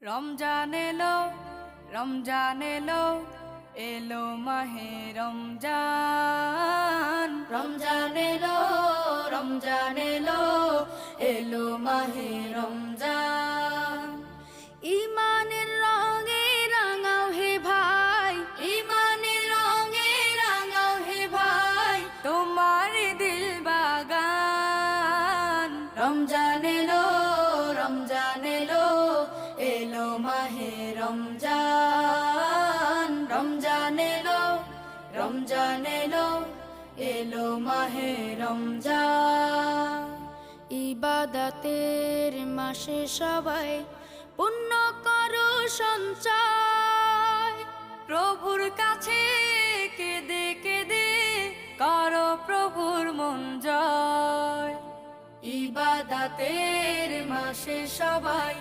রমজান এলো, রমজান এলো, এলো মাহে রমজান। রমজান এলো, রমজান এলো, এলো মাহে রমজান। ইমানের রঙে রাঙাও হে ভাই, ইমানের রঙে রাঙাও হে ভাই, তোমার দিল বাগান। রমজান এলো, রমজান এলো, এলো মাহে রমজান। রমজান এলো, রমজান এলো, এলো মাহে রমজান। ইবাদতের মাসে সবাই পুণ্য করো সঞ্চয়, প্রভুর কাছে কেঁদে কেঁদে করো প্রভুর মন জয়। ইবাদতের মাসে সবাই